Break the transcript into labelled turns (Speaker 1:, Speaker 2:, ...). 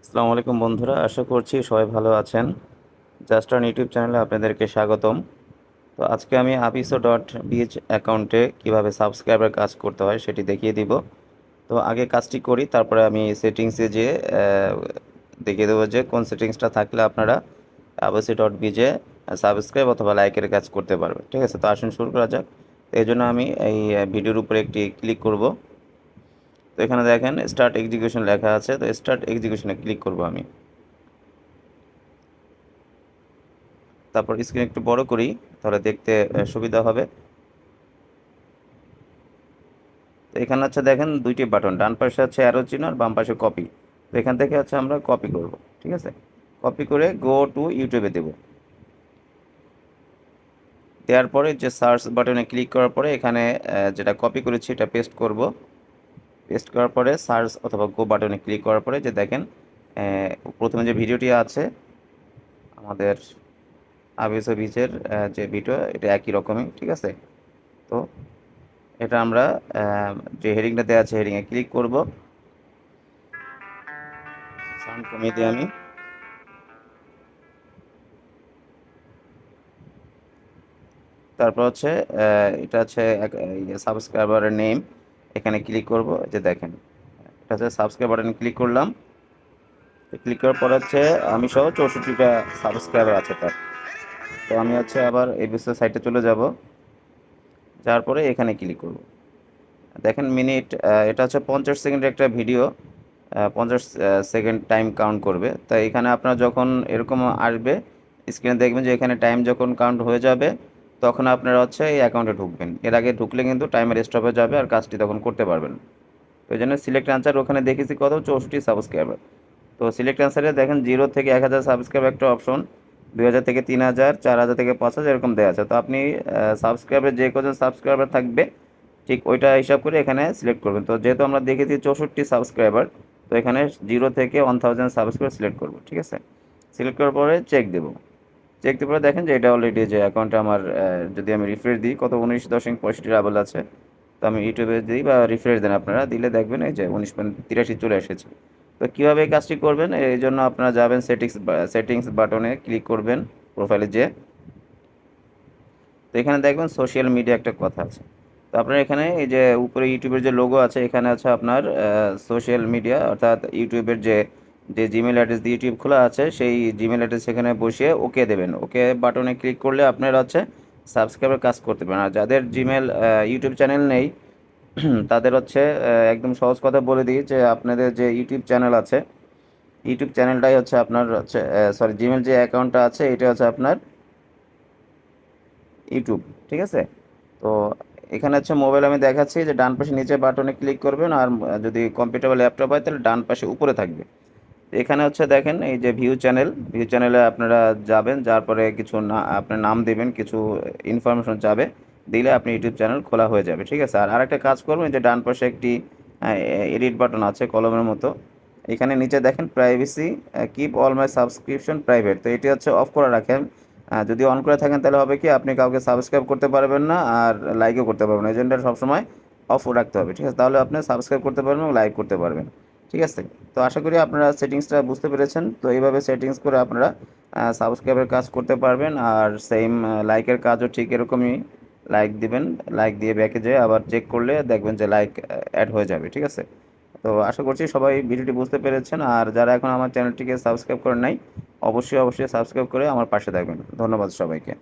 Speaker 1: আসসালামু আলাইকুম বন্ধুরা, আশা করছি সবাই ভালো আছেন। জাস্ট অন ইউটিউব চ্যানেলে আপনাদেরকে স্বাগতম। তো আজকে আমি apiso.bh অ্যাকাউন্টে কিভাবে সাবস্ক্রাইবার কাজ করতে হয় সেটি দেখিয়ে দিব। তো আগে কাজটি করি, তারপরে আমি সেটিংসে যেয়ে দেখিয়ে দেবো যে কোন সেটিংসটা থাকলে আপনারা apiso.bh সাবস্ক্রাইব অথবা লাইকের কাজ করতে পারবেন। ঠিক আছে, তো আসুন শুরু করা যাক। তো এই জন্য আমি এই ভিডিওর উপরে একটি ক্লিক করব। তো এখানে দেখেন স্টার্ট এক্সিকিউশন লেখা আছে, তো স্টার্ট এক্সিকিউশনে ক্লিক করব আমি। তারপর স্ক্রিন একটু বড় করি, তাহলে দেখতে সুবিধা হবে। তো এখানে হচ্ছে দেখেন দুইটি বাটন, ডান পাশে আছে অ্যারো চিহ্ন আর বাম পাশে কপি। তো এখান থেকে হচ্ছে আমরা কপি করব। ঠিক আছে, কপি করে গো টু ইউটিউবে দেব। দেওয়ার পরে যে সার্চ বাটনে ক্লিক করার পরে এখানে যেটা কপি করেছি এটা পেস্ট করব। পেস্ট করার পরে সার্চ অথবা গো বাটনে ক্লিক করার পরে যে দেখেন প্রথমে যে ভিডিওটি আছে আমাদের আবিসো বিচের যে ভিডিও, এটা একই রকমই। ঠিক আছে, তো এটা আমরা যে হেডিংটা দেওয়া আছে হেডিংয়ে ক্লিক করব। সাউন্ড কমিয়ে দিই আমি। তারপর হচ্ছে এটা হচ্ছে সাবস্ক্রাইবারের নেম, এখানে ক্লিক করব। যে দেখেন এটা হচ্ছে সাবস্ক্রাইব বাটনে ক্লিক করলাম। ক্লিক করার পর হচ্ছে আমি সহ 64টা সাবস্ক্রাইবার আছে তার। তো আমি হচ্ছে আবার এই বিশেষ সাইটে চলে যাব, যাওয়ার পরে এখানে ক্লিক করব। দেখেন মিনিট, এটা হচ্ছে 50 সেকেন্ডের একটা ভিডিও, 50 সেকেন্ড টাইম কাউন্ট করবে। তাই এখানে আপনার যখন এরকম আসবে স্ক্রিনে দেখবেন যে এখানে টাইম যখন কাউন্ট হয়ে যাবে তখন আপনারা হচ্ছে এই অ্যাকাউন্টে ঢুকবেন। এর আগে ঢুকলে কিন্তু টাইমের স্টপ হয়ে যাবে আর কাজটি তখন করতে পারবেন। তো এই জন্য সিলেক্ট আনসার ওখানে দেখেছি কত, 64 সাবস্ক্রাইবার। তো সিলেক্ট আনসারে দেখেন 0 থেকে 1000 সাবস্ক্রাইবার একটা অপশন, 2000 থেকে 3000, 4000 থেকে 5000 এরকম দেওয়া আছে। তো আপনি সাবস্ক্রাইবার যে কজন সাবস্ক্রাইবার থাকবে ঠিক ওইটা হিসাব করে এখানে সিলেক্ট করবেন। তো যেহেতু আমরা দেখেছি 64 সাবস্ক্রাইবার, তো এখানে 0 থেকে 1000 সাবস্ক্রাইবার সিলেক্ট করব। ঠিক আছে, সিলেক্ট করার পরে চেক দেব। চেক দেওয়ার পরে দেখেন যে এটা অলরেডি যে অ্যাকাউন্টে আমার যদি আমি রিফ্রেশ দিই কত 19.65 আবেল আছে। তো আমি ইউটিউবে দিই বা রিফ্রেশ দেন আপনারা, দিলে দেখবেন এই যে 19.83 চলে এসেছে। তো কীভাবে এই কাজটি করবেন, এই জন্য আপনারা যাবেন সেটিংস বাটনে ক্লিক করবেন প্রোফাইলে যে। তো এখানে দেখবেন সোশ্যাল মিডিয়া একটা কথা আছে। তো আপনার এখানে এই যে উপরে ইউটিউবের যে লোগো আছে এখানে আছে আপনার সোশ্যাল মিডিয়া, অর্থাৎ ইউটিউবের যে যে জিমেল অ্যাড্রেস দিয়ে ইউটিউব খোলা আছে সেই জিমেল অ্যাড্রেস এখানে বসিয়ে ওকে দেবেন। ওকে বাটনে ক্লিক করলে আপনারা হচ্ছে সাবস্ক্রাইবার কাজ করতে পারেন। আর যাদের জিমেল ইউটিউব চ্যানেল নেই তাদের হচ্ছে একদম সহজ কথা বলে দিই যে আপনাদের যে ইউটিউব চ্যানেল আছে ইউটিউব চ্যানেলটাই হচ্ছে আপনার হচ্ছে সরি জিমেল যে অ্যাকাউন্টটা আছে এটা হচ্ছে আপনার ইউটিউব। ঠিক আছে, তো এখানে হচ্ছে মোবাইল আমি দেখাচ্ছি যে ডান পাশে নিচে বাটনে ক্লিক করবেন, আর যদি কম্পিউটার বা ল্যাপটপ হয় তাহলে ডান পাশে উপরে থাকবে। এখানে হচ্ছে দেখেন এই যে ভিউ চ্যানেলে আপনারা যাবেন, যার পরে কিছু না আপনার নাম দেবেন, কিছু ইনফরমেশন যাবে, দিলে আপনি ইউটিউব চ্যানেল খোলা হয়ে যাবে। ঠিক আছে, আর আরেকটা কাজ করবেন যে ডান পাশে একটি এডিট বাটন আছে কলমের মতো, এখানে নিচে দেখেন privacy, keep all my subscription private. তো এটি হচ্ছে অফ করে রাখেন। যদি অন করে থাকেন তাহলে হবে কি আপনি কাউকে সাবস্ক্রাইব করতে পারবেন না আর লাইকও করতে পারবেন না, এজেন্ডা সবসময় অফ রাখতে হবে। ঠিক আছে, তাহলে আপনি সাবস্ক্রাইব করতে পারবেন এবং লাইক করতে পারবেন। ঠিক আছে, তো আশা করি আপনারা সেটিংসটা বুঝতে পেরেছেন। তো এইভাবে সেটিংস করে আপনারা সাবস্ক্রাইবের কাজ করতে পারবেন। আর সেম লাইকের কাজও ঠিক এরকমই, লাইক দিবেন, লাইক দিয়ে ব্যাকে যেয়ে আবার চেক করলে দেখবেন যে লাইক অ্যাড হয়ে যাবে। ঠিক আছে, তো আশা করছি সবাই ভিডিওটি বুঝতে পেরেছেন। আর যারা এখন আমার চ্যানেলটিকে সাবস্ক্রাইব করেন নাই অবশ্যই সাবস্ক্রাইব করে আমার পাশে থাকবেন। ধন্যবাদ সবাইকে।